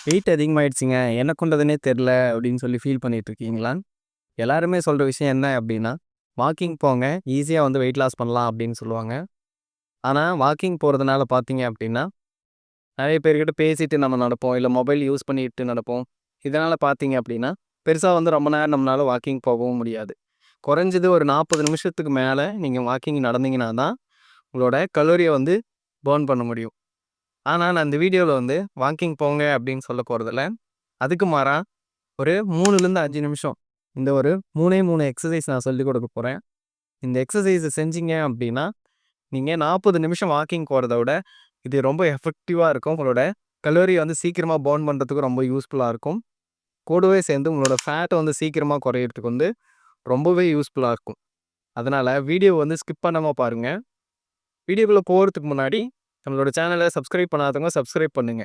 Wait அதிகமாயிடுச்சுங்க. என்ன பண்றதுன்னே தெரியல அப்படின்னு சொல்லி ஃபீல் பண்ணிட்டு இருக்கீங்களா? எல்லாருமே சொல்ற விஷயம் என்ன அப்படின்னா, வாக்கிங் போங்க. ஈஸியா வந்து வெயிட் லாஸ் பண்ணலாம் அப்படின்னு சொல்லுவாங்க. ஆனா, வாக்கிங் போறதுனால பார்த்தீங்க அப்படின்னா, நெறைய பேர்கிட்ட பேசிட்டு நம்ம நடப்போம். இல்ல மொபைல் யூஸ் பண்ணிட்டு நடப்போம். இதனால பார்த்தீங்க அப்படின்னா, பெருசா வந்து ரொம்ப நேரம் நம்மளால வாக்கிங் போகவும் முடியாது. குறைஞ்சது ஒரு 40 நிமிஷத்துக்கு மேல நீங்க வாக்கிங் நடந்தீங்கன்னா தான், உங்களோட கலோரிய வந்து பர்ன் பண்ண முடியும். ஆனா, நான் இந்த வீடியோல வந்து வாக்கிங் போங்க அப்படின்னு சொல்ல போறதில்ல. அதுக்கு மாறா ஒரு 3லேருந்து 5 நிமிஷம். இந்த ஒரு 3 எக்ஸர்சைஸ் நான் சொல்லிக் கொடுக்க போறேன். இந்த எக்ஸர்சைஸ செஞ்சீங்க அப்டின்னா, நீங்க 40 நிமிஷம் வாக்கிங் போறத விட, இது ரொம்ப எஃபெக்டிவா இருக்கும். உங்களோட கலோரிய வந்து சீக்கிரமா பர்ன் பண்றதுக்கு ரொம்ப யூஸ்ஃபுல்லா இருக்கும். கூடவே சேர்ந்து உங்களோட ஃபேட்ட வந்து சீக்கிரமா குறையறதுக்கு வந்து ரொம்பவே யூஸ்ஃபுல்லா இருக்கும். அதனால வீடியோ வந்து ஸ்கிப் பண்ணாம பாருங்க. வீடியோக்குள்ள போறதுக்கு முன்னாடி நம்மளோட சேனல சப்ஸ்கிரைப் பண்ணாதவங்க சப்ஸ்கிரைப் பண்ணுங்க.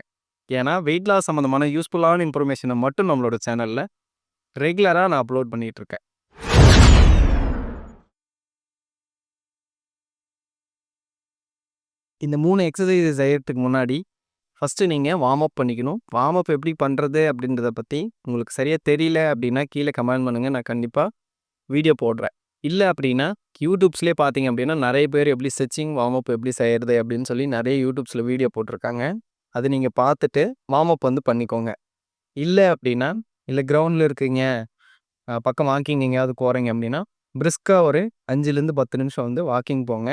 ஏன்னா, வெயிட் லாஸ் சம்மந்தமான யூஸ்ஃபுல்லான இன்ஃபர்மேஷன மட்டும் நம்மளோட சேனல்ல ரெகுலரா நான் அப்லோட் பண்ணிட்டு இருக்கேன். இந்த 3 எக்ஸர்சைஸ் செய்யறதுக்கு முன்னாடி, ஃபர்ஸ்ட்டு நீங்க வார்ம் அப் பண்ணிக்கணும். வார்ம் அப் எப்படி பண்றது அப்படின்றத பத்தி உங்களுக்கு சரியா தெரியல அப்படின்னா, கீழ கமெண்ட் பண்ணுங்க. நான் கண்டிப்பா வீடியோ போடுறேன். இல்ல அப்படின்னா, யூடியூப்ஸ்லயே பார்த்தீங்க அப்படின்னா, நெறைய பேர் எப்படி ஸ்ட்ரெச்சிங், வார்ம் அப் எப்படி செய்யறது அப்படின்னு சொல்லி நெறைய யூடியூப்ஸ்ல வீடியோ போட்டிருக்காங்க. அத நீங்க பார்த்துட்டு வார்ம் அப் வந்து பண்ணிக்கோங்க. இல்ல அப்படின்னா, இல்ல கிரவுண்ட்ல இருக்கீங்க, பக்கம் வாக்கிங் எங்கேயாவது போறீங்க அப்படின்னா, பிரிஸ்கா ஒரு 5லேருந்து 10 நிமிஷம் வந்து வாக்கிங் போங்க.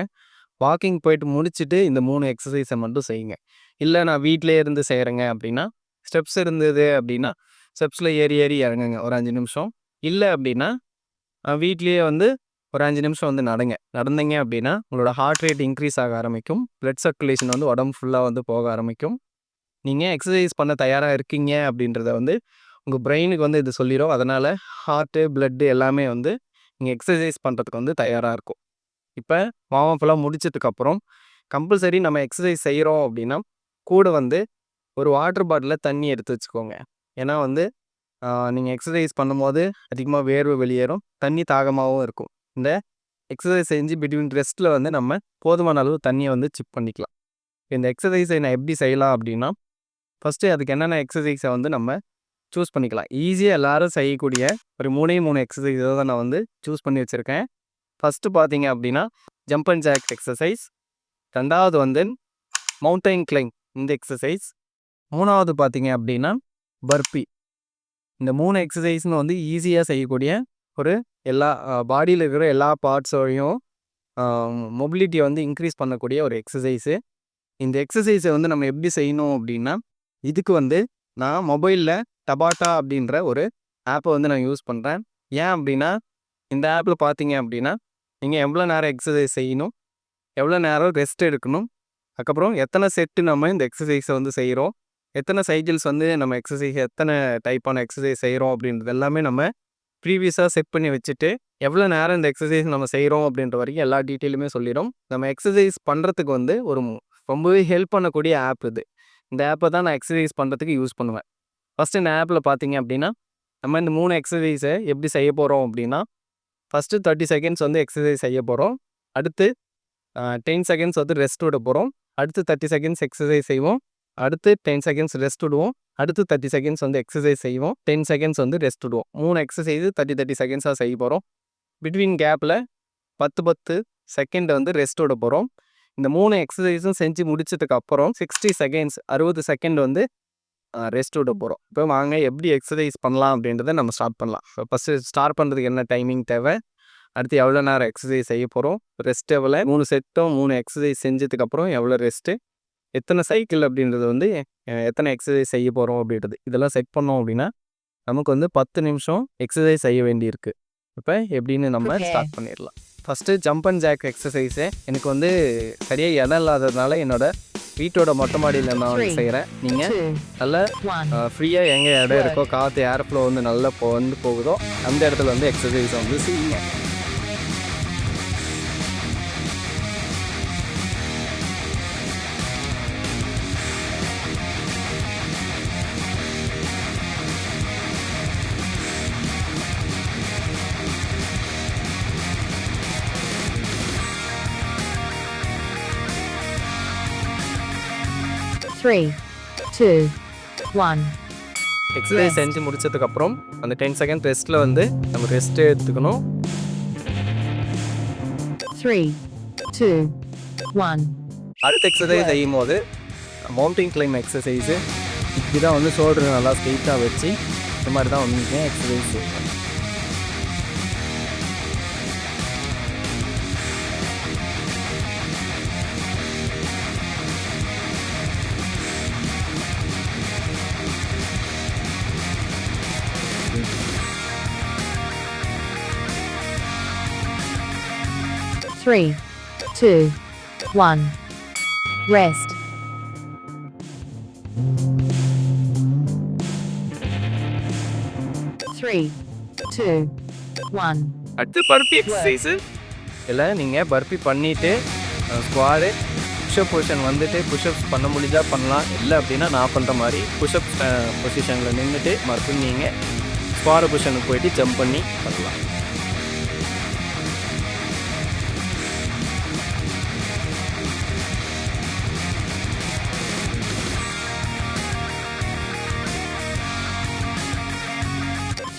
வாக்கிங் போயிட்டு முடிச்சுட்டு இந்த 3 எக்ஸர்சைஸ மட்டும் செய்யுங்க. இல்ல நான் வீட்லயே இருந்து செய்றேங்க அப்படின்னா, ஸ்டெப்ஸ் இருந்தது அப்படின்னா, ஸ்டெப்ஸ்ல ஏறி ஏறி இறங்குங்க ஒரு 5 நிமிஷம். இல்ல அப்படின்னா, வீட்லயே வந்து ஒரு 5 நிமிஷம் வந்து நடங்க. நடந்தீங்க அப்படின்னா, உங்களோட ஹார்ட் ரேட் இன்க்ரீஸ் ஆக ஆரம்பிக்கும். பிளட் சர்க்குலேஷன் வந்து உடம்பு ஃபுல்லா வந்து போக ஆரம்பிக்கும். நீங்க எக்ஸர்சைஸ் பண்ண தயாரா இருக்கீங்க அப்படின்றத வந்து உங்க பிரெயினுக்கு வந்து இது சொல்லிரும். அதனால ஹார்ட்டு, பிளட் எல்லாமே வந்து நீங்க எக்ஸர்சைஸ் பண்றதுக்கு வந்து தயாரா இருக்கும். இப்ப வார்ம் அப்லாம் முடிச்சதுக்கப்புறம், கம்பல்சரி நம்ம எக்ஸர்சைஸ் செய்றோம் அப்படின்னா, கூட வந்து ஒரு வாட்டர் பாட்டில்ல தண்ணி எடுத்து வச்சுக்கோங்க. ஏன்னா வந்து நீங்க எக்ஸர்சைஸ் பண்ணும்போது அதிகமா வேர்வை வெளியேறும். தண்ணி தாகமாவும் இருக்கும். இந்த எக்ஸர்சைஸ் செஞ்சு பிட்வீன் ரெஸ்ட்ல வந்து நம்ம போதுமான அளவு தண்ணிய வந்து சிப் பண்ணிக்கலாம். இந்த எக்ஸர்சைஸை நான் எப்படி செய்யலாம் அப்படின்னா, ஃபர்ஸ்ட்டு அதுக்கு என்னென்ன எக்ஸர்சைஸ வந்து நம்ம சூஸ் பண்ணிக்கலாம். ஈஸியா எல்லாரும் செய்யக்கூடிய ஒரு 3 எக்ஸர்சைஸ தான் நான் வந்து சூஸ் பண்ணி வச்சிருக்கேன். ஃபர்ஸ்ட்டு பார்த்தீங்க அப்படின்னா, ஜம்ப் அண்ட் ஜாக் எக்ஸர்சைஸ். 2வது வந்து மவுண்டைன் கிளைம்ப் இந்த எக்ஸர்சைஸ். 3வது பார்த்தீங்க அப்படின்னா, பர்பி. இந்த 3 எக்ஸர்சைஸும் வந்து ஈஸியா செய்யக்கூடிய ஒரு எல்லா பாடியில இருக்கிற எல்லா பார்ட்ஸோடையும் அ மொபிலிட்டிய வந்து இன்க்ரீஸ் பண்ணக்கூடிய ஒரு எக்ஸர்சைஸு. இந்த எக்ஸர்சைஸ வந்து நம்ம எப்படி செய்யணும் அப்படின்னா, இதுக்கு வந்து நான் மொபைல்ல டபாட்டா அப்படின்ற ஒரு ஆப்ப வந்து நான் யூஸ் பண்றேன். ஏன் அப்படின்னா, இந்த ஆப்ல பார்த்தீங்க அப்படின்னா, நீங்க எவ்வளோ நேரம் எக்ஸர்சைஸ் செய்யணும், எவ்வளோ நேரம் ரெஸ்ட் எடுக்கணும், அதுக்கப்புறம் எத்தனை செட்டு நம்ம இந்த எக்ஸர்சைஸ வந்து செய்றோம், எத்தனை சைக்கிள்ஸ் வந்து நம்ம எக்ஸர்சைஸ் எத்தனை டைப்பான எக்ஸர்சைஸ் செய்றோம் அப்படின்றது எல்லாமே நம்ம ப்ரீவியஸா செட் பண்ணி வச்சுட்டு, எவ்வளோ நேரம் இந்த எக்ஸர்சைஸ் நம்ம செய்றோம் அப்படின்ற வரைக்கும் எல்லா டீட்டெயிலுமே சொல்லிரும். நம்ம எக்ஸர்சைஸ் பண்றதுக்கு வந்து ரொம்பவே ஹெல்ப் பண்ணக்கூடிய ஆப் இது. இந்த ஆப்ப தான் நான் எக்ஸர்சைஸ் பண்றதுக்கு யூஸ் பண்ணுவேன். ஃபர்ஸ்ட்டு இந்த ஆப்ல பார்த்தீங்க அப்படின்னா, நம்ம இந்த 3 எக்ஸர்சைஸ எப்படி செய்ய போறோம் அப்படின்னா, ஃபர்ஸ்ட்டு 30 செகண்ட்ஸ் வந்து எக்ஸர்சைஸ் செய்ய போறோம். அடுத்து 10 செகண்ட்ஸ் வந்து ரெஸ்ட் விட போறோம். அடுத்து 30 செகண்ட்ஸ் எக்ஸர்சைஸ் செய்வோம். அடுத்து 10 செகண்ட்ஸ் ரெஸ்ட் விடுவோம். அடுத்து 30 செகண்ட்ஸ் வந்து எக்ஸர்சைஸ் செய்வோம். 10 செகண்ட்ஸ் வந்து ரெஸ்ட் விடுவோம். 3 எக்ஸர்சைஸ் 30 செகண்ட்ஸா செய்ய போறோம். பிட்வீன் கேப்ல 10 செகண்ட் வந்து ரெஸ்ட் விட போறோம். இந்த 3 எக்ஸர்சைஸும் செஞ்சு முடிச்சதுக்கு அப்புறம் 60 செகண்ட்ஸ் 60 செகண்ட் வந்து ரெஸ்ட் விட போறோம். இப்போ வாங்க எப்படி எக்ஸர்சைஸ் பண்ணலாம் அப்படின்றத நம்ம ஸ்டார்ட் பண்ணலாம். ஃபர்ஸ்ட்டு ஸ்டார்ட் பண்றதுக்கு என்ன டைமிங் தேவை? அடுத்து எவ்வளோ நேரம் எக்ஸர்சைஸ் செய்ய போறோம்? ரெஸ்ட் எவ்வளோ? 3 செட்டும் 3 எக்ஸர்சைஸ் செஞ்சதுக்கப்புறம் எவ்வளோ ரெஸ்ட்டு? எத்தனை சைக்கிள் அப்படின்றது வந்து எத்தனை எக்ஸர்சைஸ் செய்ய போறோம் அப்படின்றது. இதெல்லாம் செட் பண்ணோம் அப்படின்னா, நமக்கு வந்து 10 நிமிஷம் எக்ஸர்சைஸ் செய்ய வேண்டியிருக்கு. இப்ப எப்படின்னு நம்ம ஸ்டார்ட் பண்ணிடலாம். First jump and jack exercise எனக்கு வந்து சரியா இடம் இல்லாததுனால என்னோட வீட்டோட மொட்டை மாடியில நான் வந்து செய்கிறேன். நீங்கள் நல்லா ஃப்ரீயா எங்க இடம் இருக்கோ, காற்று ஏர் ஃப்ளோ வந்து நல்லா வந்து போகுதோ அந்த இடத்துல வந்து எக்ஸர்சைஸை வந்து செய்யுங்க. Three, two, 1. Exercise Rest. செஞ்சு முடிச்சதுக்கப்புறம் அந்த 10 செகண்ட் ரெஸ்ட்டில் வந்து நம்ம ரெஸ்ட்டு எடுத்துக்கணும். 3, 2, 1. அடுத்த எக்ஸசைஸ் செய்யும் போது மவுண்டைன் கிளைம் எக்ஸசைஸு இப்படி தான் வந்து ஷோல்டர் நல்லா ஸ்ட்ரெயிட்டாக வச்சு இந்த மாதிரி தான் வந்து எக்ஸசைஸ் செய்யணும். Three, two, one. Rest. Three, two, one. அடுத்து பர்பி எக்ஸசைஸு. இதில் நீங்கள் பர்பி பண்ணிவிட்டு ஸ்குவாடு புஷ்அப் பொசிஷன் வந்துட்டு புஷ்அப்ஸ் பண்ண முடிஞ்சால் பண்ணலாம். இல்லை அப்படின்னா நான் பண்ணுற மாதிரி புஷ்அப் பொசிஷனில் நின்றுட்டு மறுபடியும் நீங்கள் ஸ்குவாடு பொசிஷனுக்கு போயிட்டு ஜம்ப் பண்ணி பண்ணலாம்.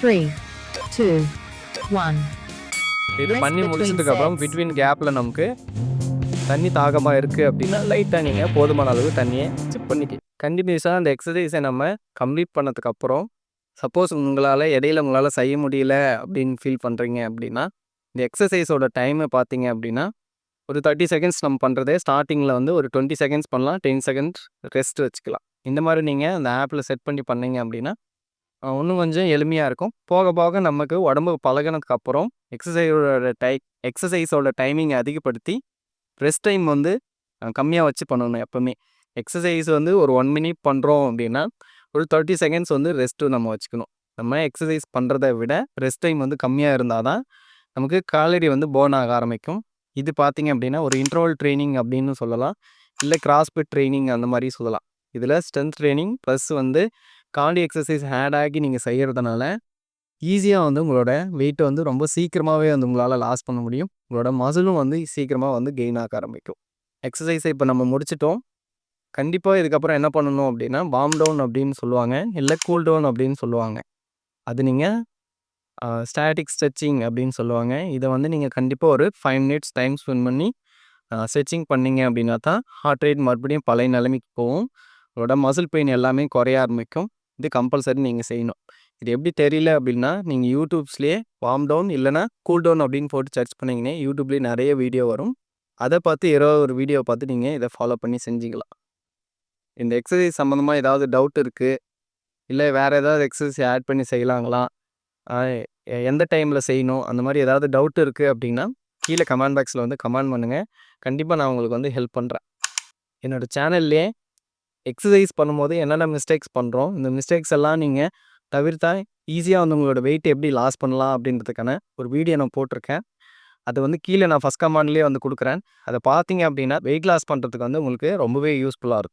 Three, two, one. இது பண்ணி முடிச்சதுக்கப்புறம் பிட்வீன் கேப்பில் நமக்கு தண்ணி தாகமாக இருக்குது அப்படின்னா லைட்டாக நீங்கள் போதுமான அளவு தண்ணியை சிப் பண்ணிக்க. கண்டினியூஸாக அந்த எக்ஸசைஸை நம்ம கம்ப்ளீட் பண்ணதுக்கப்புறம் சப்போஸ் உங்களால் செய்ய முடியல அப்படின்னு ஃபீல் பண்ணுறீங்க அப்படின்னா இந்த எக்ஸசைஸோட டைமை பார்த்தீங்க அப்படின்னா ஒரு 30 செகண்ட்ஸ் நம்ம பண்ணுறதே ஸ்டார்டிங்கில் வந்து ஒரு 20 செகண்ட்ஸ் பண்ணலாம், 10 செகண்ட்ஸ் ரெஸ்ட் வச்சுக்கலாம். இந்த மாதிரி நீங்கள் அந்த ஆப்பில் செட் பண்ணி பண்ணீங்க அப்படின்னா இன்னும் கொஞ்சம் எளிமையாக இருக்கும். போக போக நமக்கு உடம்பு பழகினதுக்கப்புறம் எக்ஸசைஸோட டைமிங்கை அதிகப்படுத்தி ரெஸ்ட் டைம் வந்து கம்மியாக வச்சு பண்ணணும். எப்போவுமே எக்ஸசைஸ் வந்து ஒரு 1 மினிட் பண்ணுறோம் அப்படின்னா ஒரு 30 செகண்ட்ஸ் வந்து ரெஸ்ட்டு நம்ம வச்சுக்கணும். நம்ம எக்ஸசைஸ் பண்ணுறத விட ரெஸ்ட் டைம் வந்து கம்மியாக இருந்தால் தான் நமக்கு கேலரி வந்து பர்ன் ஆக ஆரம்பிக்கும். இது பார்த்தீங்க அப்படின்னா ஒரு இன்டர்வல் ட்ரைனிங் அப்படின்னு சொல்லலாம், இல்லை கிராஸ்ஃபிட் ட்ரைனிங் அந்த மாதிரி சொல்லலாம். இதில் ஸ்ட்ரென்த் ட்ரைனிங் ப்ளஸ் வந்து கார்டியோ எக்ஸசைஸ் ஆட் ஆகி நீங்கள் செய்கிறதுனால ஈஸியாக வந்து உங்களோட வெயிட்டை வந்து ரொம்ப சீக்கிரமாகவே வந்து உங்களால் லாஸ் பண்ண முடியும். உங்களோட மசிலும் வந்து சீக்கிரமாக வந்து கெயின் ஆக ஆரம்பிக்கும். எக்ஸசைஸை இப்போ நம்ம முடிச்சிட்டோம். கண்டிப்பாக இதுக்கப்புறம் என்ன பண்ணணும் அப்படின்னா வார்ம் டவுன் அப்படின்னு சொல்லுவாங்க, இல்லை கூல் டவுன் அப்படின்னு சொல்லுவாங்க. அது நீங்கள் ஸ்டாட்டிக் ஸ்ட்ரெச்சிங் அப்படின்னு சொல்லுவாங்க. இதை வந்து நீங்கள் கண்டிப்பாக ஒரு 5 மினிட்ஸ் டைம் ஸ்பெண்ட் பண்ணி ஸ்ட்ரெச்சிங் பண்ணிங்க அப்படின்னா தான் ஹார்ட் ரேட் மறுபடியும் பழைய நிலைமைக்கு போகும். உங்களோட மசில் பெயின் எல்லாமே குறைய ஆரம்பிக்கும். இது கம்பல்சரி நீங்கள் செய்யணும். இது எப்படி தெரியல அப்படின்னா நீங்கள் யூடியூப்ஸ்லேயே வார்ம் டவுன் இல்லைனா கூல் டவுன் அப்படின்னு போட்டு சர்ச் பண்ணிங்கன்னா யூடியூப்லேயே நிறைய வீடியோ வரும். அதை பார்த்து ஒரு வீடியோ பார்த்து நீங்கள் இதை ஃபாலோ பண்ணி செஞ்சுக்கலாம். இந்த எக்ஸசைஸ் சம்மந்தமாக ஏதாவது டவுட் இருக்குது, இல்லை வேறு ஏதாவது எக்ஸசைஸ் ஆட் பண்ணி செய்யலாங்களா, எந்த டைமில் செய்யணும், அந்த மாதிரி ஏதாவது டவுட் இருக்குது அப்படின்னா கீழே கமெண்ட் பாக்ஸில் வந்து கமெண்ட் பண்ணுங்கள். கண்டிப்பாக நான் உங்களுக்கு வந்து ஹெல்ப் பண்ணுறேன். என்னோடய சேனல்லே எக்ஸசைஸ் பண்ணும்போது என்னென்ன மிஸ்டேக்ஸ் பண்ணுறோம், இந்த மிஸ்டேக்ஸ் எல்லாம் நீங்கள் தவிர்த்தா ஈஸியாக வந்து உங்களோட வெயிட் எப்படி லாஸ் பண்ணலாம் அப்படின்றதுக்கான ஒரு வீடியோ நான் போட்டிருக்கேன். அது வந்து கீழே நான் ஃபஸ்ட் கமெண்ட்லேயே வந்து கொடுக்குறேன். அதை பார்த்தீங்க அப்படின்னா வெயிட் லாஸ் பண்ணுறதுக்கு வந்து உங்களுக்கு ரொம்பவே யூஸ்ஃபுல்லாக இருக்கும்.